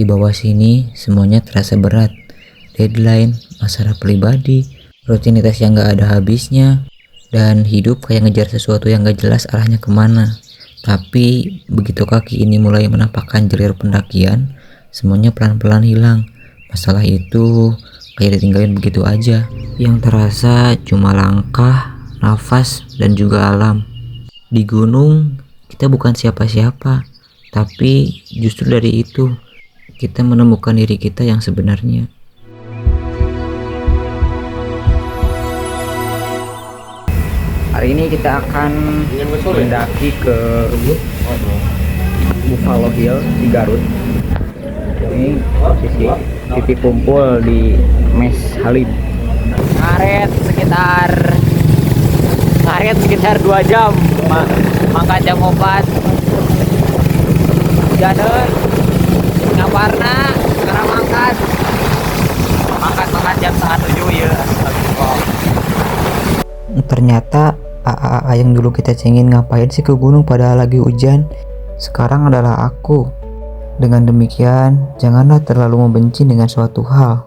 Di bawah sini semuanya terasa berat. Deadline, masalah pribadi, rutinitas yang gak ada habisnya, dan hidup kayak ngejar sesuatu yang gak jelas arahnya kemana. Tapi begitu kaki ini mulai menampakkan jalur pendakian, semuanya pelan-pelan hilang. Masalah itu kayak ditinggalin begitu aja. Yang terasa cuma langkah, nafas, dan juga alam. Di gunung kita bukan siapa-siapa, tapi justru dari itu kita menemukan diri kita yang sebenarnya. Hari ini kita akan mendaki ke Buffalo Hill di Garut. Ini posisi titik kumpul di Mes Halim. Ngaret sekitar 2 jam. Mangkat jam 4. Hujan ngaparna sekarang mangkat jam 6:30 ya. Ternyata AA yang dulu kita cengin ngapain sih ke gunung padahal lagi hujan, sekarang adalah aku. Dengan demikian, janganlah terlalu membenci dengan suatu hal.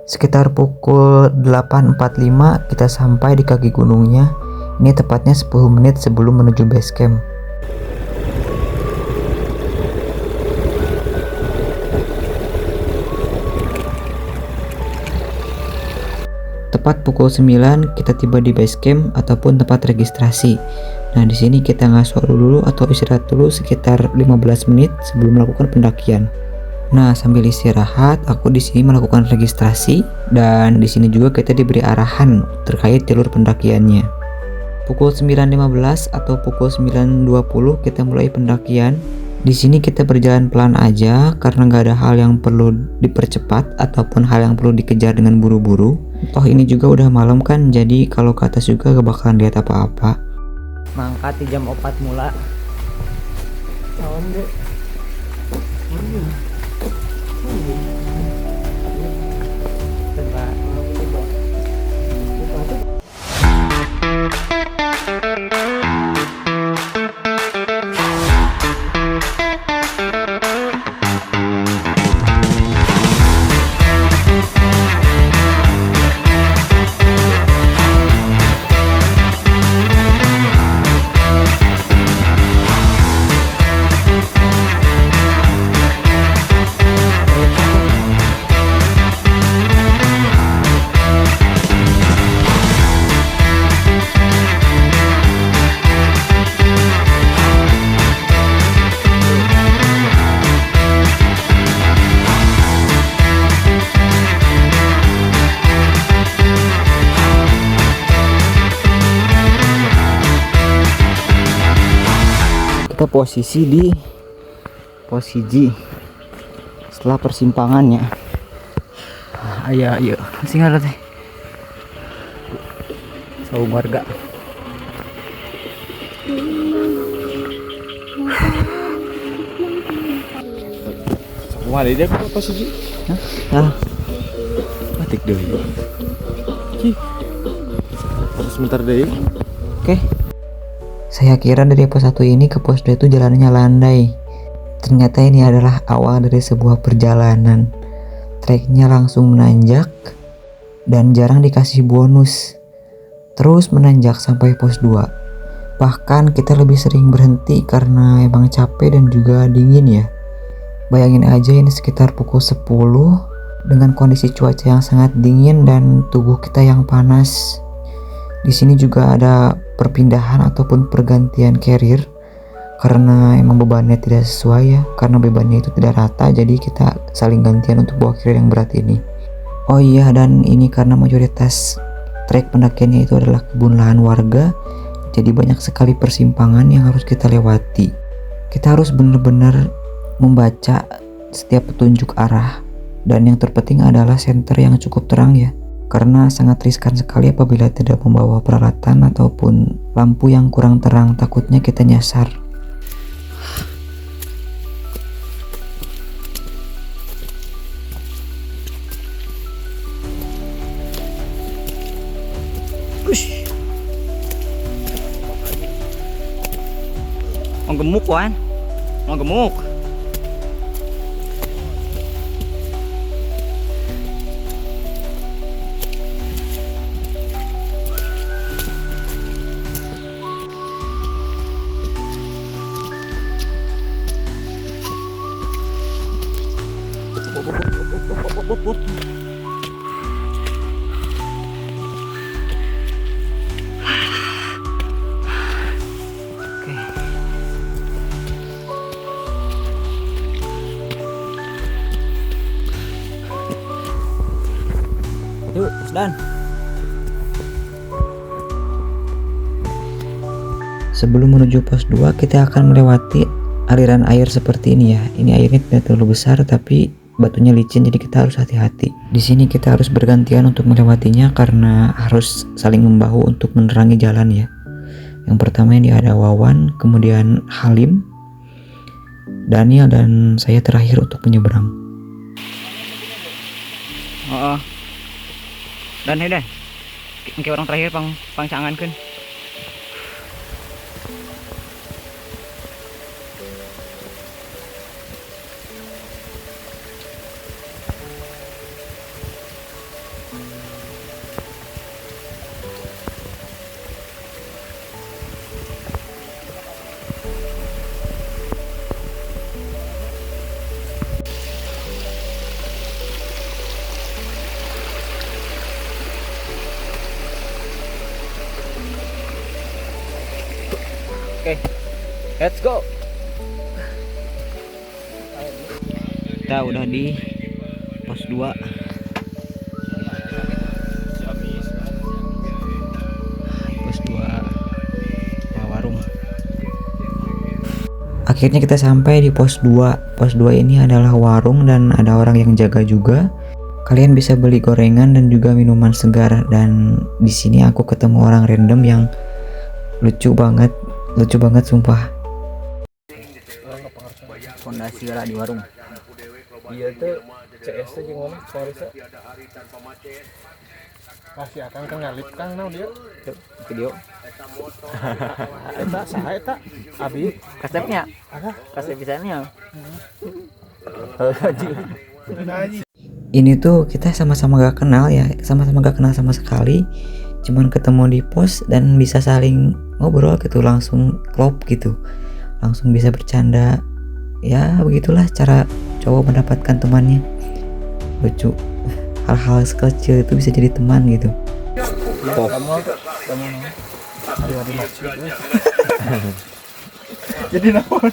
Sekitar pukul 8.45 kita sampai di kaki gunungnya. Ini tepatnya 10 menit sebelum menuju base camp. Tepat pukul 9 kita tiba di base camp ataupun tempat registrasi. Nah, di sini kita ngaso dulu atau istirahat dulu sekitar 15 menit sebelum melakukan pendakian. Nah, sambil istirahat, aku di sini melakukan registrasi dan di sini juga kita diberi arahan terkait jalur pendakiannya. Pukul 9.15 atau pukul 9.20 kita mulai pendakian. Di sini kita berjalan pelan aja karena nggak ada hal yang perlu dipercepat ataupun hal yang perlu dikejar dengan buru-buru. Toh ini juga udah malam kan, jadi kalau ke atas juga gak bakalan lihat apa-apa. Mangkat di jam 4 mula. Kita posisi di posisi setelah persimpangannya. Ayo masih nggak ada teh saung warga. Kemana dia ke posisi? Hah? Batik deh. Sebentar deh. Oke. Saya kira dari pos 1 ini ke pos 2 itu jalannya landai. Ternyata ini adalah awal dari sebuah perjalanan. Treknya langsung menanjak dan jarang dikasih bonus. Terus menanjak sampai pos 2. Bahkan kita lebih sering berhenti karena emang capek dan juga dingin ya. Bayangin aja ini sekitar pukul 10 dengan kondisi cuaca yang sangat dingin dan tubuh kita yang panas. Di sini juga ada perpindahan ataupun pergantian carrier karena emang bebannya tidak sesuai ya, karena bebannya itu tidak rata, jadi kita saling gantian untuk bawa carrier yang berat ini. Oh iya, dan ini karena mayoritas trek pendakiannya itu adalah kebun lahan warga, jadi banyak sekali persimpangan yang harus kita lewati. Kita harus benar-benar membaca setiap petunjuk arah, dan yang terpenting adalah senter yang cukup terang ya, karena sangat riskan sekali apabila tidak membawa peralatan ataupun lampu yang kurang terang, takutnya kita nyasar. Mau gemuk wan, mau gemuk. Yuk, Dan. Sebelum menuju pos 2, kita akan melewati aliran air seperti ini ya. Ini airnya tidak terlalu besar tapi batunya licin, jadi kita harus hati-hati. Di sini kita harus bergantian untuk melewatinya karena harus saling membahu untuk menerangi jalan ya. Yang pertama ini ada Wawan, kemudian Halim, Daniel, dan saya terakhir untuk menyeberang. Oh. Dan udah, mungkin orang terakhir pangcangankan. Oke, let's go. Kita udah di pos 2. Pos 2 warung. Akhirnya kita sampai di pos 2. Pos 2 ini adalah warung dan ada orang yang jaga juga. Kalian bisa beli gorengan dan juga minuman segar, dan di sini aku ketemu orang random yang lucu banget sumpah. Fondasi lah di warung. Iya tuh CS tuh gimana? Forisa. Kasih akan kan ngalip kang nau dia. Video. Eta saha eta? Abi. Kasepnya. Kasep bisanya. Ini tuh kita sama-sama gak kenal ya, sama-sama gak kenal sama sekali. Cuman ketemu di pos dan bisa saling ngobrol gitu, langsung klop gitu, langsung bisa bercanda. Ya begitulah cara cowok mendapatkan temannya. Lucu, hal-hal sekecil itu bisa jadi teman gitu. Jadi naon?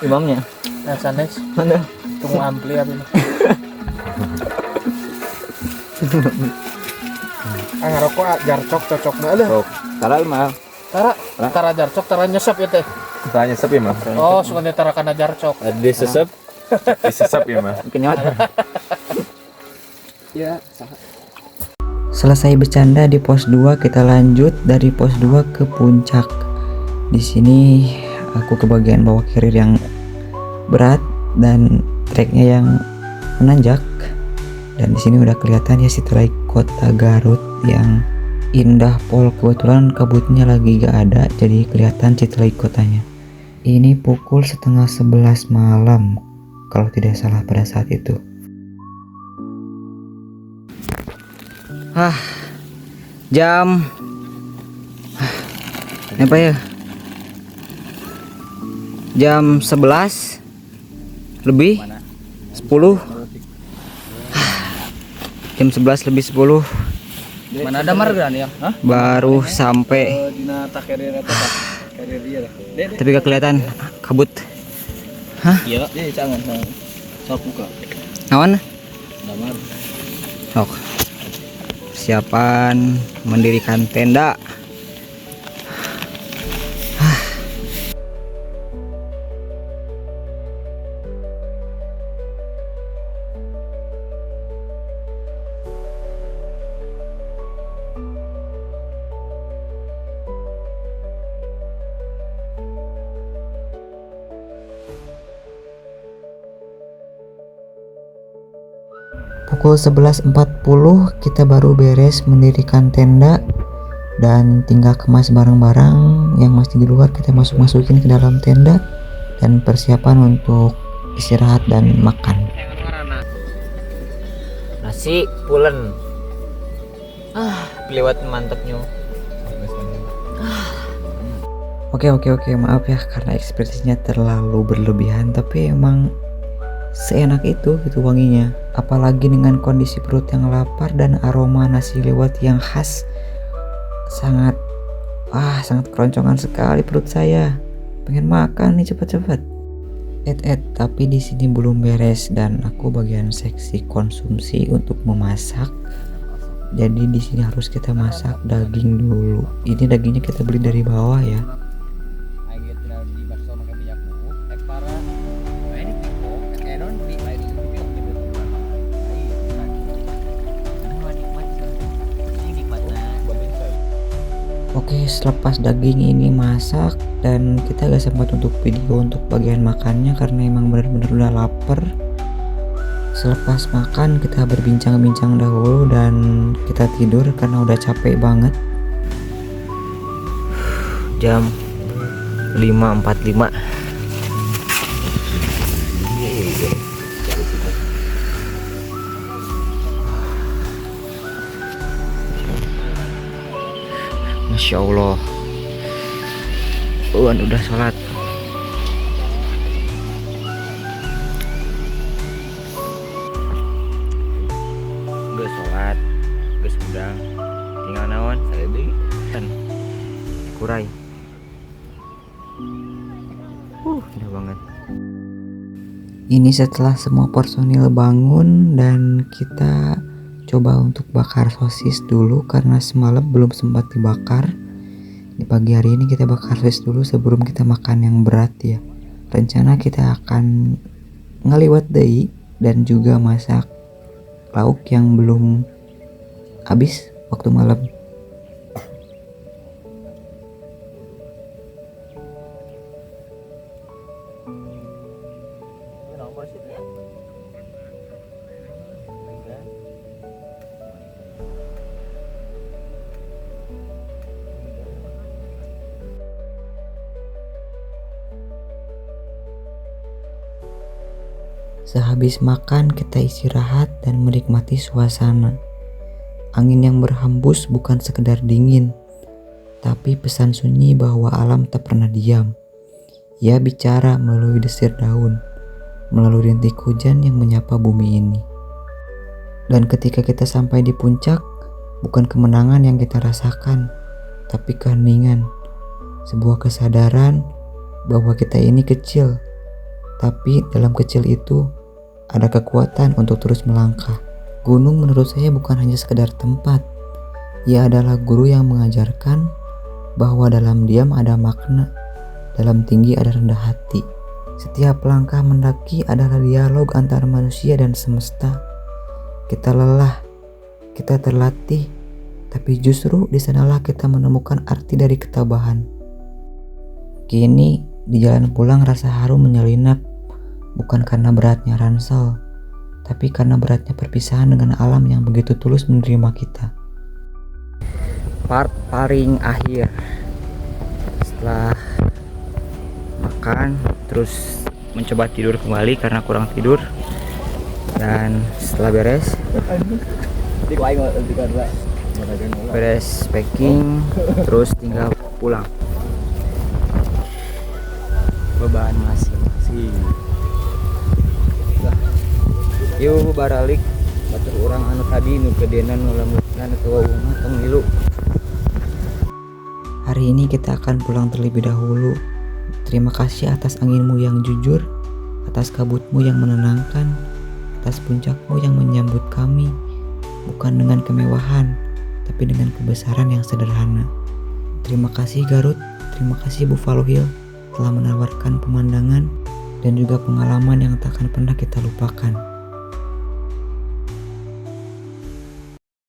Imamnya Nah sanes mana? tunggu ampli abi. Ngarokok jarcok cocok mah leuh. Tara mah. Tara jarcok tara nyesep ya teh. Tanya sepi mah. Oh, suka tara kana jarcok. Ada sesep. Disesep ya mah. Kenyot. Ya, selesai bercanda di pos 2, kita lanjut dari pos 2 ke puncak. Di sini aku ke bagian bawah kiri yang berat dan treknya yang menanjak. Dan di sini udah kelihatan ya Citralike Kota Garut yang indah pol. Kebetulan kabutnya lagi gak ada, jadi kelihatan Citralike kotanya. Ini pukul 10:30 malam kalau tidak salah pada saat itu. Jam apa ya? Jam 11 lebih 10. Jam 11 lebih 10. Mana ada marga nih ya? Hah? Baru sampai. Dina karir eta karir dia lah. Tapi gak kelihatan kabut. Iya, jangan. Sok buka. Awan? Damar. Sok. Persiapan mendirikan tenda. Pukul 11.40 kita baru beres mendirikan tenda dan tinggal kemas barang-barang yang masih di luar, kita masukin ke dalam tenda dan persiapan untuk istirahat dan makan. Nasi pulen. Lewat mantepnya. Oke, maaf ya karena ekspresinya terlalu berlebihan, tapi emang seenak itu gitu wanginya. Apalagi dengan kondisi perut yang lapar dan aroma nasi lewat yang khas. Sangat keroncongan sekali perut saya. Pengen makan nih cepet-cepet. Tapi di sini belum beres dan aku bagian seksi konsumsi untuk memasak. Jadi di sini harus kita masak daging dulu. Ini dagingnya kita beli dari bawah ya. Oke, selepas daging ini masak dan kita gak sempat untuk video untuk bagian makannya karena emang benar-benar udah lapar. Selepas makan kita berbincang-bincang dahulu dan kita tidur karena udah capek banget. Jam 5.45. Masya Allah, udah sholat. Udah sholat, udah sedang. Tinggal naon, saya beli kan kurai. Udah banget. Ini setelah semua personil bangun dan kita coba untuk bakar sosis dulu karena semalam belum sempat dibakar. Di pagi hari ini kita bakar sosis dulu sebelum kita makan yang berat ya. Rencana kita akan ngeliwat deui dan juga masak lauk yang belum habis waktu malam. Sehabis makan kita istirahat dan menikmati suasana. Angin yang berhembus bukan sekedar dingin, tapi pesan sunyi bahwa alam tak pernah diam. Ia bicara melalui desir daun, melalui rintik hujan yang menyapa bumi ini. Dan ketika kita sampai di puncak, bukan kemenangan yang kita rasakan, tapi keheningan. Sebuah kesadaran bahwa kita ini kecil, tapi dalam kecil itu ada kekuatan untuk terus melangkah. Gunung menurut saya bukan hanya sekedar tempat. Ia adalah guru yang mengajarkan bahwa dalam diam ada makna, dalam tinggi ada rendah hati. Setiap langkah mendaki adalah dialog antara manusia dan semesta. Kita lelah, kita terlatih, tapi justru di sanalah kita menemukan arti dari ketabahan. Kini di jalan pulang rasa harum menyelinap. Bukan karena beratnya ransel, tapi karena beratnya perpisahan dengan alam yang begitu tulus menerima kita. Part paling akhir setelah makan, terus mencoba tidur kembali karena kurang tidur. Dan setelah beres packing, terus tinggal pulang. Beban masing-masing. Yuk baralik batur orang anu tadi nu kedenan nu lamutna tua umah tong milu. Hari ini kita akan pulang terlebih dahulu. Terima kasih atas anginmu yang jujur, atas kabutmu yang menenangkan, atas puncakmu yang menyambut kami, bukan dengan kemewahan, tapi dengan kebesaran yang sederhana. Terima kasih Garut, terima kasih Buffalo Hill telah menawarkan pemandangan dan juga pengalaman yang tak akan pernah kita lupakan.